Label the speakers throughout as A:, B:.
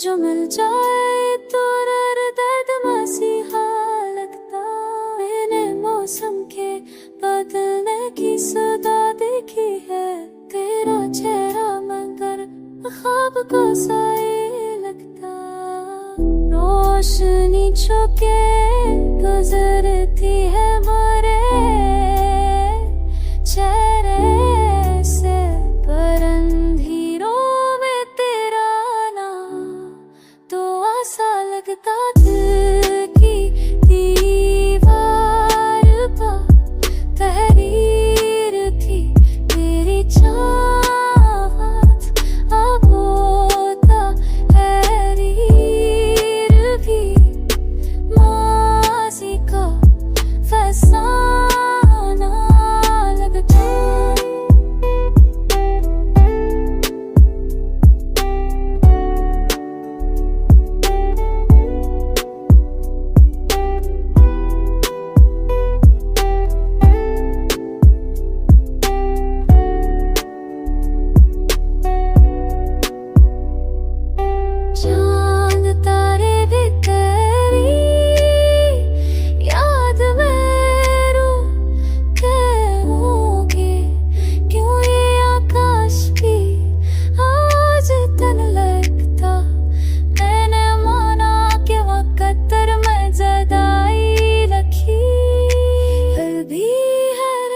A: जो मिल जाए तो दर्द मसीहा लगता। मैंने मौसम के बदलने की सदा देखी है, तेरा चेहरा मगर ख्वाब को साए लगता। रोशनी छुके गुजरती है मोरे चेहरे से, पर अंधेरों में तेरा नाम तो ऐसा लगता दिल की दीवार पर तहरीर थी तेरी चाहत। अब होता तहरीर भी माज़ी का फसाना लगता। चांद तारे भी तेरी याद में रुके होंगे, क्यों ये आकाश भी आज तन लगता। मैंने माना कि वक़्तर में ज़दाई रखी, फिर भी हर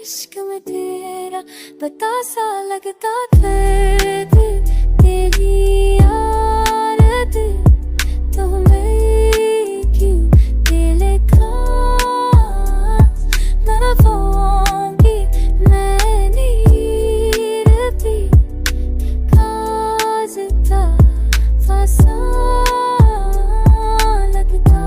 A: इश्क में तेरा पता सा लगता। फिर तेरी याद तुम्हें क्यों दिल खास न पाऊंगी मैं नीर भी खाजता फसा लगता।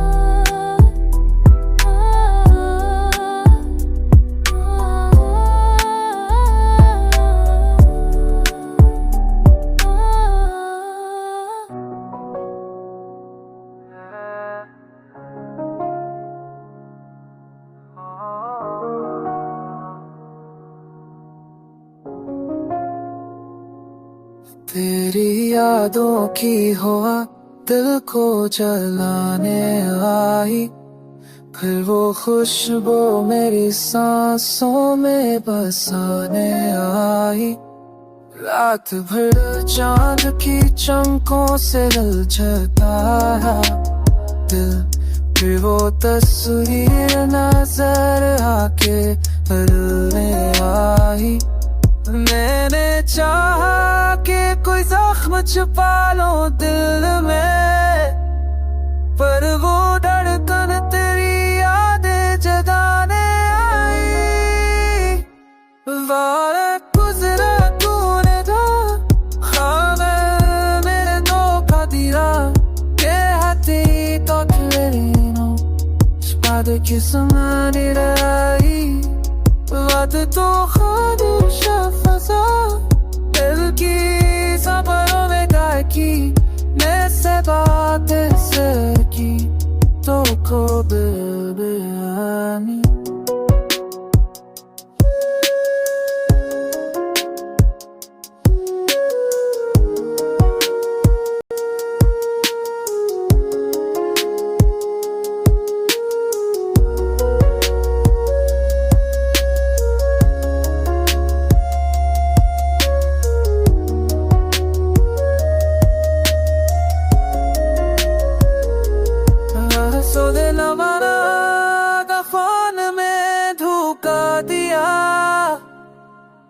B: तेरी यादों की हवा दिल को जलाने आई, फिर वो खुशबू मेरी सांसों में बसाने आई। रात भर चांद की चमकों से ललचता है दिल, फिर वो तस्वीर नजर आके बदलने आई। मैंने चाहा कि कोई जख्म छुपा लो दिल में, पर वो धड़कन तेरी यादें जगाने आई। वक्त गुजरा तूने था ख्वाब मेरे धोखा दिया, के हाथी तो तेरी नो स्पाद की समानी रही। बात तो खामोश फसा दिल की ज़बानों में गाय की, मैं से बात से की तो को बेबयानी।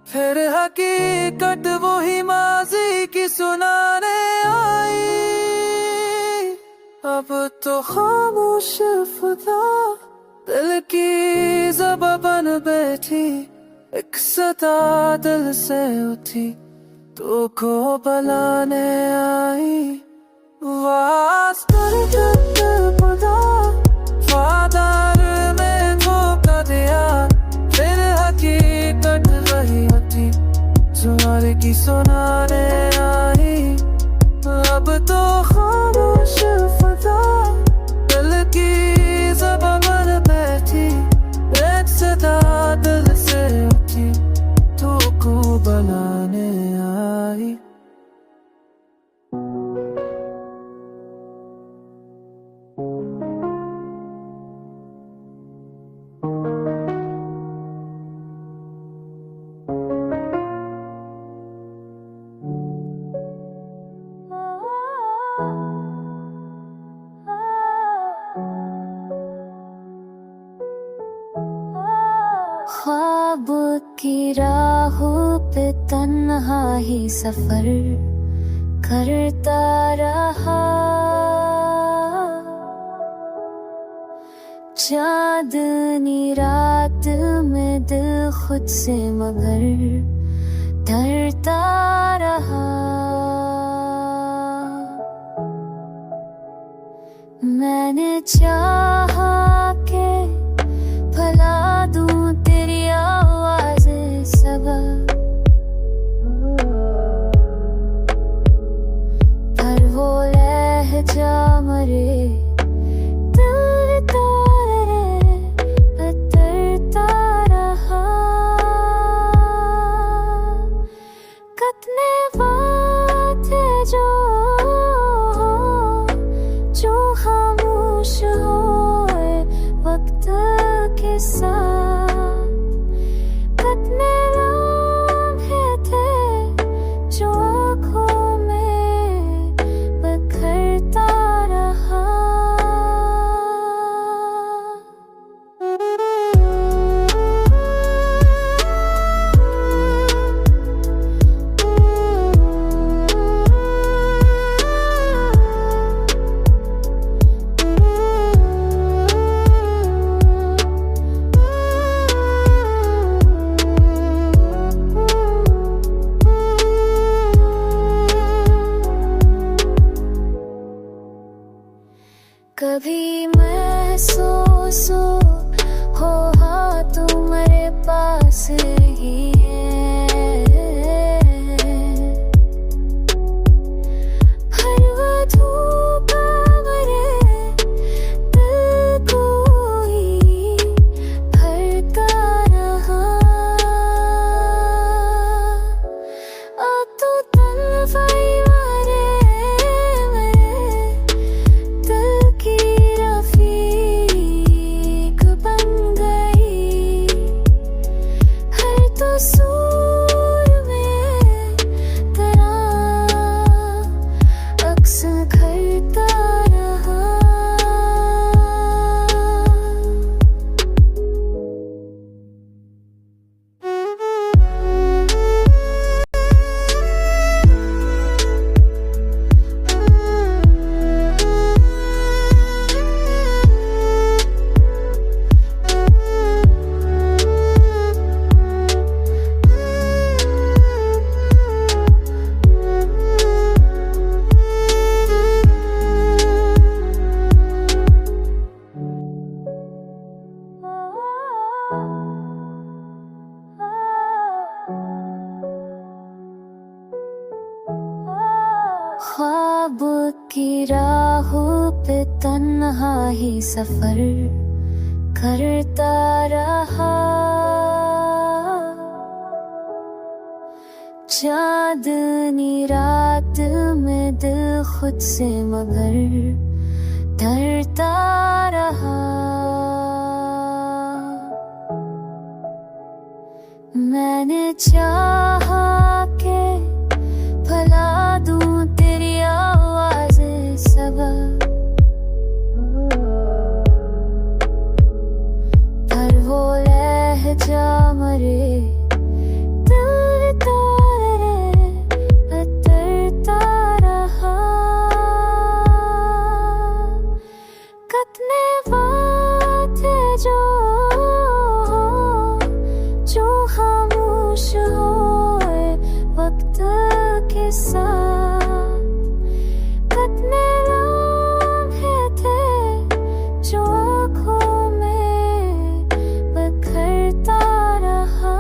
B: फिर हकीकत वही माजी की सुनाने आई। अब तो खामोश फजा दिल की ज़बां बन बैठी, एक सदा दिल से उठी तो को बुलाने आई। वास्तर खुदा फादर में धोखा दिया, फिर हकीकत वही होती तुम्हारे की सुनाने आई। अब तो खामोश फजा दिल की ज़बां बन बैठी, एक सदा दिल से उठी तो को बुलाने आई।
A: ख्वाब की राहों पे तन्हा ही सफर करता रहा। चांदनी रात में दिल खुद से मगर डरता रहा। मैंने चाहा कि भला दूं तेरी आवाज़ें सबा, पर वो लहजा मरे दिल तारे उतरता रहा। कितने बातें जो खामोश होए वक्त के साथ, कितने लम्हे थे जो आँखों में बिखरता रहा। कभी महसूस हो हाँ तुम्हारे पास ही है। हर वो धूप मरे दिल को ही भरता रहा। अब तो तन्हाई ख्वाब की राहों पे तन्हा ही सफर करता रहा। चांदनी रात में दिल खुद से मगर डरता रहा। मैंने चाहा कि भला दूं तेरी आवाज़ें सबा, पर वो लहजा मरे दिल तारे उतरता रहा। कितने बातें जो खामोश होए वक्त के साथ, कितने लम्हे थे जो आँखों में बिखरता रहा।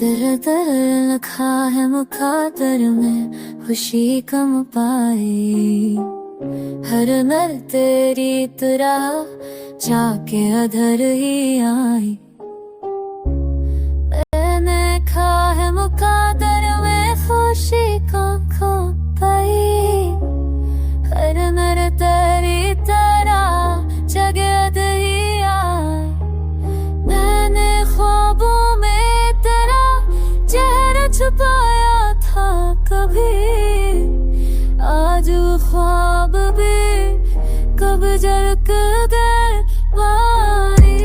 A: दर दर लिखा है मुकादर में खुशी कम पाई, हर नर तेरी तरह जाके अधर ही आई। मैंने खा है मुकादर में खुशी कम खो पाई, हर नर तेरी तरह जाके अधर ही आई। मैंने ख्वाबों में तेरा चेहरा छुपाया था कभी, आज वो ख्वाब भी कब झलक गए बारी।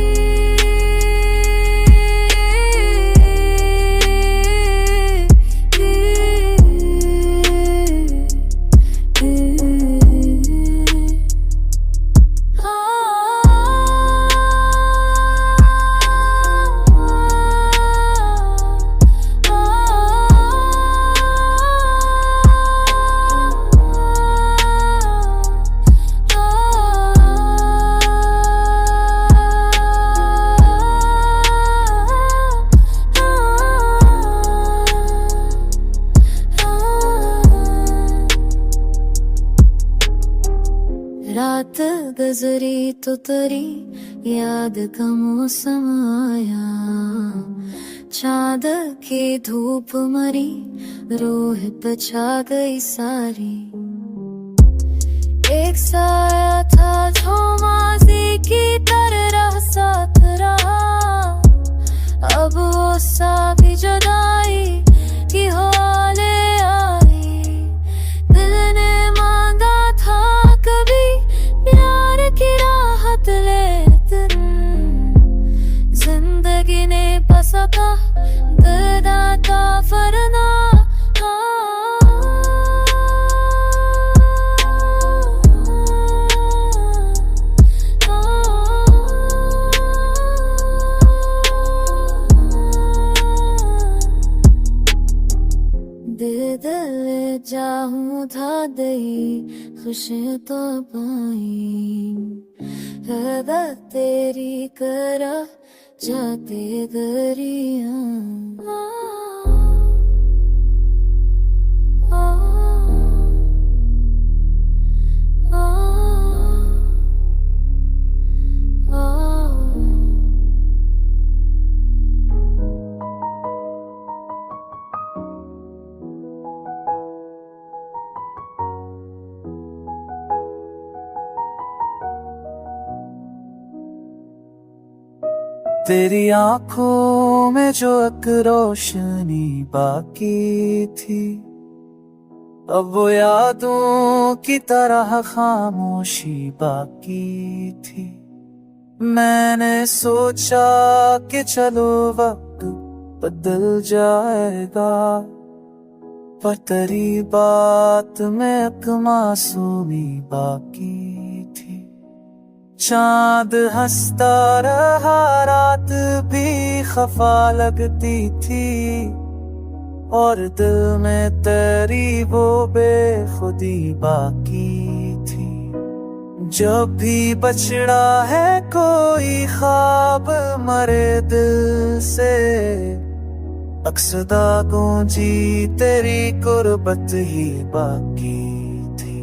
A: रात गुजरी तो तेरी याद का मौसम आया, चांद की धूप मरी रूह पे छा गई सारी। एक साया था जो माजी की तरह साथ रहा, अब वो सा भी जुदाई की हाले आई। दिल ने मांगा था कभी प्यार की राहत लेकर, जिंदगी ने बसा था दाता फरना। दे दिल चाहूं था दई खुशी तो पाई, हवा तेरी करा जाते दरिया।
B: तेरी आंखों में जो एक रोशनी बाकी थी, अब वो यादों की तरह खामोशी बाकी थी। मैंने सोचा कि चलो वक्त बदल जाएगा, पर तेरी बात में एक मासूमी बाकी थी। चांद हंसता रहा, रात भी खफा लगती थी, और दिल में तेरी वो बेखुदी बाकी थी। जब भी बछड़ा है कोई ख्वाब मरे दिल से, अक्सदा गूंजी तेरी कुर्बत ही बाकी थी।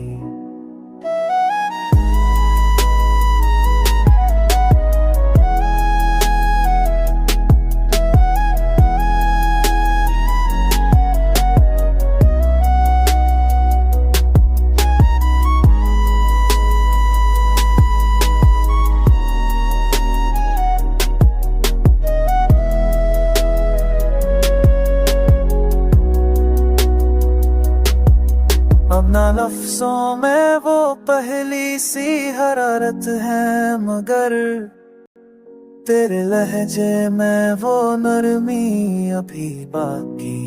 B: ना लफ्जों में वो पहली सी हरारत है, मगर तेरे लहजे में वो नरमी अभी बाकी